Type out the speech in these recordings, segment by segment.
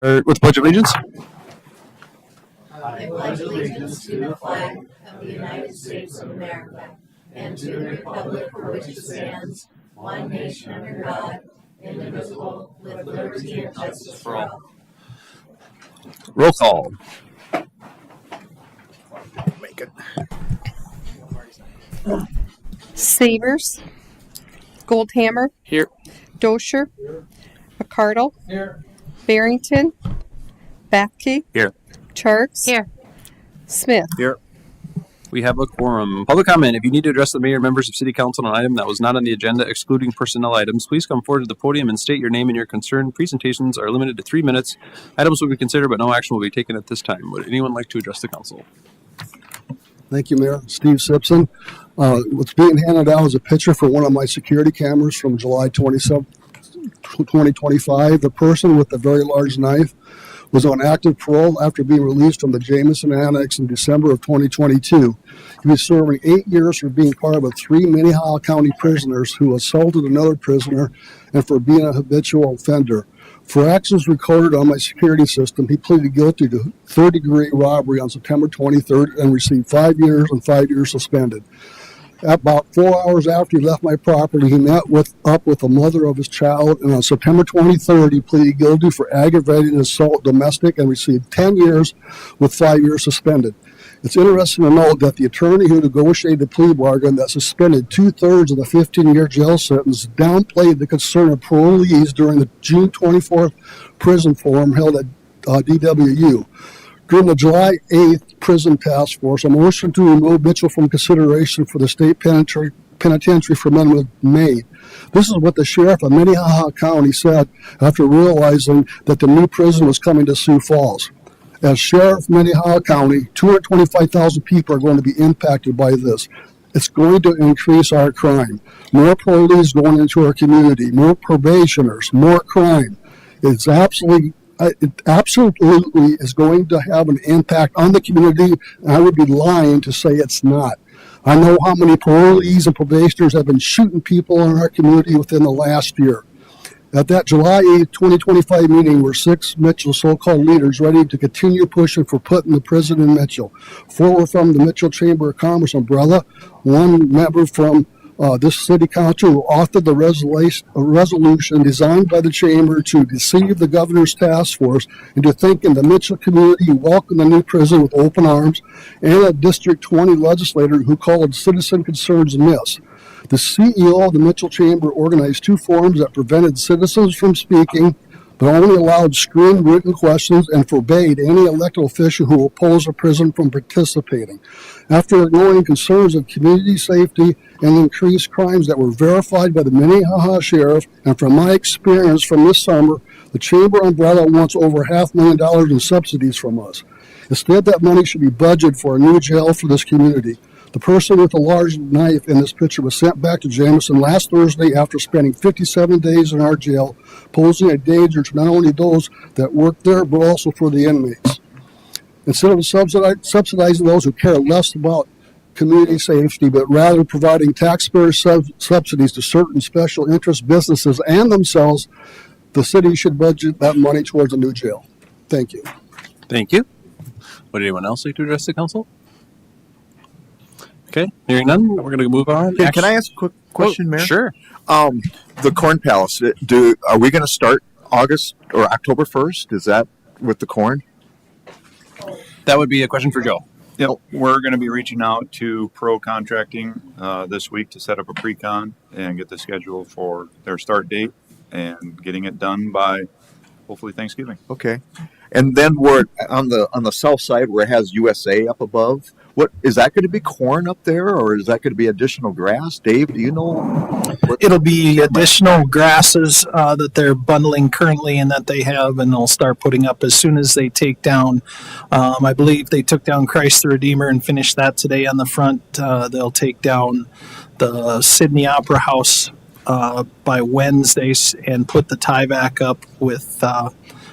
With the Pledge of Allegiance. I pledge allegiance to the flag of the United States of America and to the republic for which it stands, one nation under God, indivisible, with liberty and justice for all. Roll call. Make it. Savers, Goldhammer, Here. Dosher, McCardle, Here. Barrington, Bathke, Here. Charks, Here. Smith. Here. We have a quorum. Public comment. If you need to address the mayor and members of city council on an item that was not on the agenda, excluding personnel items, please come forward to the podium and state your name and your concern. Presentations are limited to 3 minutes. Items will be considered, but no action will be taken at this time. Would anyone like to address the council? Thank you, Mayor. Steve Simpson. What's being handed out is a picture for one of my security cameras from July 27th, 2025. The person with the very large knife was on active parole after being released from the Jamison Annex in December of 2022. He was serving 8 years for being part of 3 Minnehaha County prisoners who assaulted another prisoner and for being a habitual offender. For actions recorded on my security system, he pleaded guilty to third-degree robbery on September 23rd and received 5 years and 5 years suspended. About 4 hours after he left my property, he met up with the mother of his child, and on September 23rd, he pleaded guilty for aggravated assault domestic and received 10 years with 5 years suspended. It's interesting to note that the attorney who negotiated the plea bargain that suspended 2/3 of the 15-year jail sentence downplayed the concern of parolees during the June 24th prison forum held at DWU. During the July 8th prison task force, a motion to remove Mitchell from consideration for the state penitentiary for men was made. This is what the sheriff of Minnehaha County said after realizing that the new prison was coming to Sioux Falls. As sheriff of Minnehaha County, 225,000 people are going to be impacted by this. It's going to increase our crime. More parolees going into our community, more probationers, more crime. It absolutely is going to have an impact on the community, and I would be lying to say it's not. I know how many parolees and probationers have been shooting people in our community within the last year. At that July 8th, 2025 meeting were 6 Mitchell so-called leaders ready to continue pushing for putting the prison in Mitchell. 4 were from the Mitchell Chamber of Commerce umbrella, 1 member from this city council who authored the resolution designed by the chamber to deceive the governor's task force into thinking the Mitchell community welcomed the new prison with open arms, and a District 20 legislator who called citizen concerns myths. The CEO of the Mitchell Chamber organized 2 forums that prevented citizens from speaking, but only allowed screened written questions and forbade any elected official who opposed the prison from participating. After ignoring concerns of community safety and increased crimes that were verified by the Minnehaha Sheriff, and from my experience from this summer, the Chamber umbrella wants over $500,000 in subsidies from us. Instead, that money should be budgeted for a new jail for this community. The person with the large knife in this picture was sent back to Jamison last Thursday after spending 57 days in our jail, posing a danger to not only those that work there, but also for the inmates. Instead of subsidizing those who care less about community safety, but rather providing taxpayer subsidies to certain special interest businesses and themselves, the city should budget that money towards a new jail. Thank you. Thank you. Would anyone else like to address the council? Okay, hearing none, we're going to move on. Hey, can I ask a quick question, Mayor? Sure. The Corn Palace, are we going to start August or October 1st? Is that with the corn? That would be a question for Joe. Yep, we're going to be reaching out to Pro Contracting this week to set up a pre-con and get the schedule for their start date and getting it done by hopefully Thanksgiving. Okay. And then we're on the south side where it has USA up above. What is that going to be, corn up there, or is that going to be additional grass? Dave, do you know? It'll be additional grasses that they're bundling currently and that they have, and they'll start putting up as soon as they take down. I believe they took down Christ the Redeemer and finished that today on the front. They'll take down the Sydney Opera House by Wednesday and put the tie back up with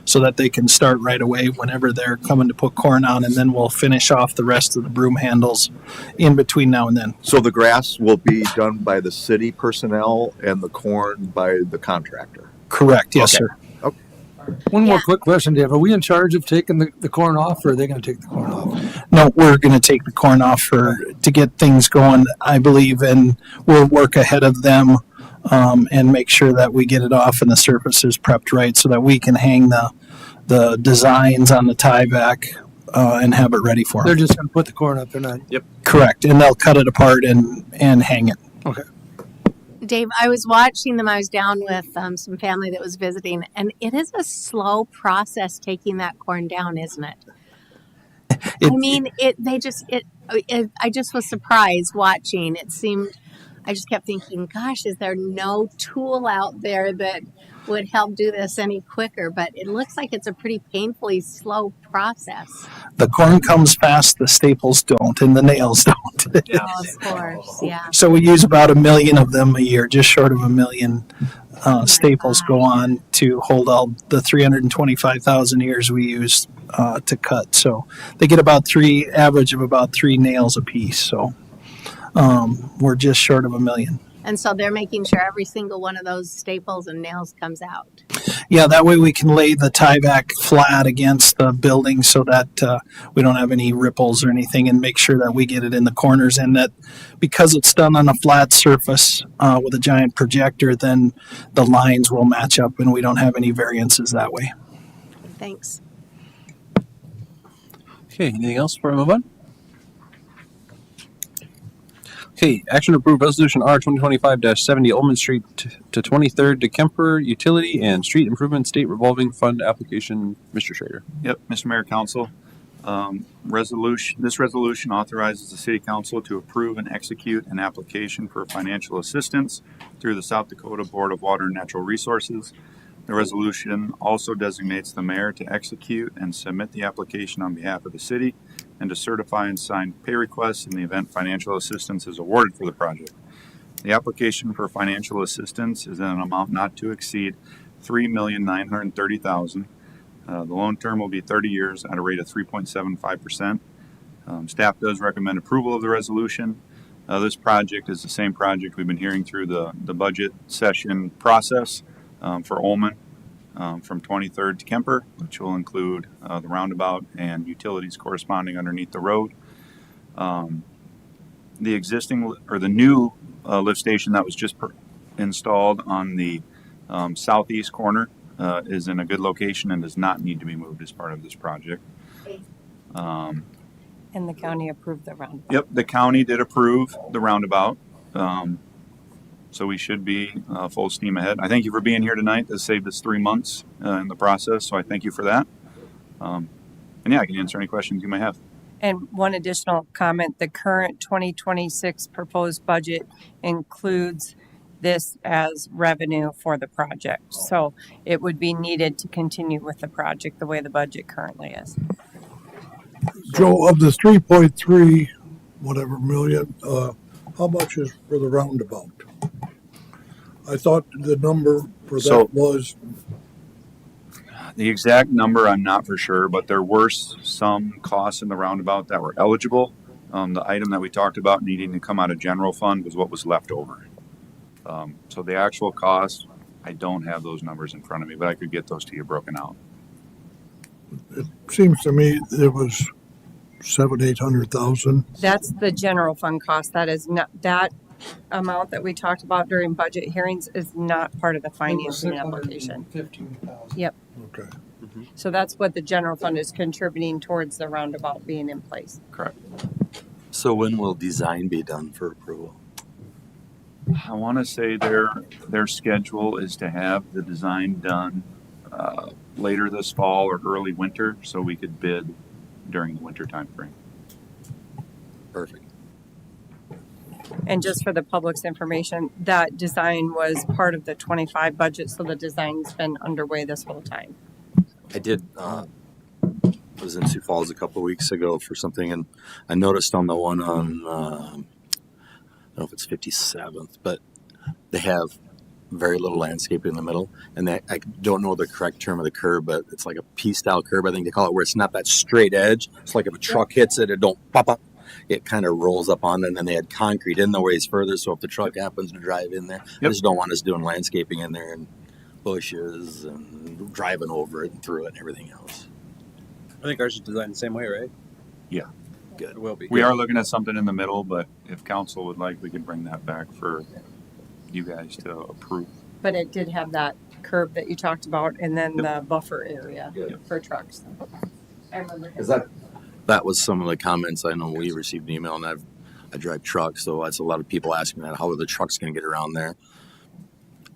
so that they can start right away whenever they're coming to put corn on, and then we'll finish off the rest of the broom handles in between now and then. So the grass will be done by the city personnel and the corn by the contractor? Correct, yes, Okay. sir. Okay. One more Yeah. quick question, Dave. Are we in charge of taking the corn off, or are they going to take the corn off? No, we're going to take the corn off to get things going, I believe, and we'll work ahead of them and make sure that we get it off and the surface is prepped right so that we can hang the designs on the tieback and have it ready for They're them. just going to put the corn up. They're not. Correct, and they'll cut it apart and hang it. Okay. Dave, I was watching them. I was down with some family that was visiting, and it is a slow process taking that corn down, isn't it? I mean, I just was surprised watching. It seemed, I just kept thinking, gosh, is there no tool out there that would help do this any quicker? But it looks like it's a pretty painfully slow process. The corn comes fast, the staples don't, and the nails don't. Oh, of course, yeah. So we use about 1 million of them a year, just short of 1 million staples go on to hold all the 325,000 ears we use to cut. So they get average of about 3 nails a piece. So we're just short of 1 million. And so they're making sure every single one of those staples and nails comes out. Yeah, that way we can lay the tieback flat against the building so that we don't have any ripples or anything, and make sure that we get it in the corners, and that because it's done on a flat surface with a giant projector, then the lines will match up and we don't have any variances that way. Thanks. Okay, anything else before I move on? Okay, action to approve resolution R 2025-70 Ullman Street to 23rd to Kemper Utility and Street Improvement State Revolving Fund application. Mr. Schrader. Yep, Mr. Mayor, Council. This resolution authorizes the City Council to approve and execute an application for financial assistance through the South Dakota Board of Water and Natural Resources. The resolution also designates the mayor to execute and submit the application on behalf of the city and to certify and sign pay requests in the event financial assistance is awarded for the project. The application for financial assistance is in an amount not to exceed $3,930,000. The loan term will be 30 years at a rate of 3.75%. Staff does recommend approval of the resolution. This project is the same project we've been hearing through the budget session process for Ullman from 23rd to Kemper, which will include the roundabout and utilities corresponding underneath the road. The existing or the new lift station that was just installed on the southeast corner is in a good location and does not need to be moved as part of this project. And the county approved the roundabout. Yep, the county did approve the roundabout. So we should be full steam ahead. I thank you for being here tonight. This saved us 3 months in the process, so I thank you for that. And yeah, I can answer any questions you may have. And one additional comment, the current 2026 proposed budget includes this as revenue for the project. So it would be needed to continue with the project the way the budget currently is. Joe, of the 3.3 whatever million, how much is for the roundabout? I thought the number for So- that was, The exact number, I'm not for sure, but there were some costs in the roundabout that were eligible. The item that we talked about needing to come out of general fund was what was left over. So the actual cost, I don't have those numbers in front of me, but I could get those to you broken out. it seems to me it was 700,000-800,000. That's the general fund cost. That is not, that amount that we talked about during budget hearings is not part of the financing application. 15,000. Yep. Okay. So that's what the general fund is contributing towards the roundabout being in place. Correct. So when will design be done for approval? I want to say their schedule is to have the design done later this fall or early winter, so we could bid during the winter time frame. Perfect. And just for the public's information, that design was part of the 25 budget, so the design's been underway this whole time. I did, was in Sioux Falls a couple of weeks ago for something, and I noticed on the one on, I don't know if it's 57th, but they have very little landscape in the middle, and I don't know the correct term of the curb, but it's like a P-style curb, I think they call it, where it's not that straight edge. It's like if a truck hits it, it don't pop up. It kind of rolls up on it, and then they had concrete in the ways further, so if the truck happens to drive in there, I just don't want us doing landscaping in there and bushes and driving over it and through it and everything else. I think ours is designed the same way, right? Yeah. Good. It will be. We are looking at something in the middle, but if council would like, we could bring that back for you guys to approve. But it did have that curb that you talked about and then the buffer area Yep. for trucks. I remember. Is that was some of the comments. I know we received an email, and I drive trucks, so that's a lot of people asking that. How are the trucks going to get around there?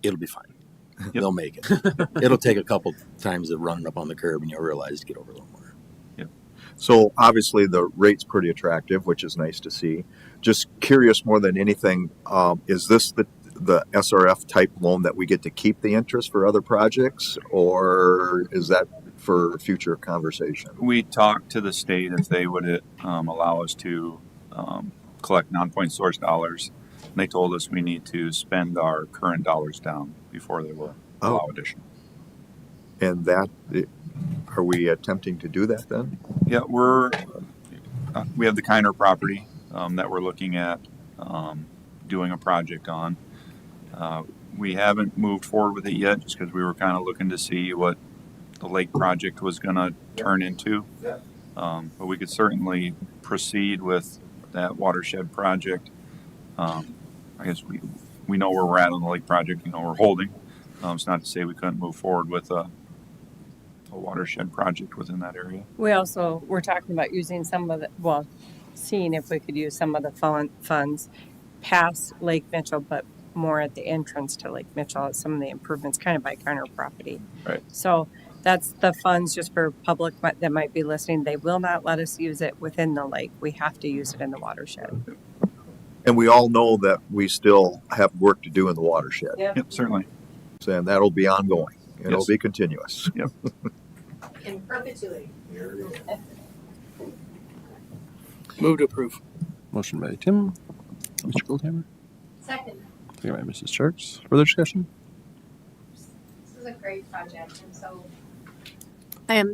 It'll be fine. They'll make it. It'll take a couple times of running up on the curb, and you'll realize to get over a little more. So obviously the rate's pretty attractive, which is nice to see. Just curious more than anything, is this the SRF type loan that we get to keep the interest for other projects, or is that for future conversation? We talked to the state if they would allow us to collect non-point source dollars. And they told us we need to spend our current dollars down before they will allow additional. And are we attempting to do that then? Yeah, we have the Kiner property that we're looking at doing a project on. We haven't moved forward with it yet just because we were kind of looking to see what the lake project was going to turn into. But we could certainly proceed with that watershed project. I guess we know where we're at on the lake project. We're holding. It's not to say we couldn't move forward with a watershed project within that area. We also were talking about using some of seeing if we could use some of the funds past Lake Mitchell, but more at the entrance to Lake Mitchell, some of the improvements kind of by Kiner property. Right. So that's the funds just for public that might be listening. They will not let us use it within the lake. We have to use it in the watershed. And we all know that we still have work to do in the watershed. Yep, certainly. And that'll be ongoing. It'll Yes. be continuous. Yep. In perpetuity. Move to approve. Motion by Tim. Mr. Goldhammer. Second, Second by Mrs. Sharks. Further discussion? this is a great project, and so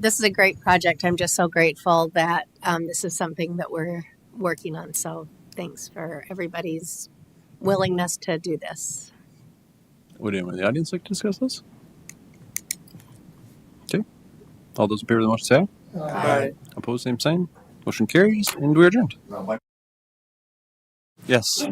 This is a great project. I'm just so grateful that this is something that we're working on. So thanks for everybody's willingness to do this. Would anyone in the audience like to discuss this? Okay. All those in favor of the motion say aye. Aye. Opposed, same sign. Motion carries, and we're adjourned. Yes.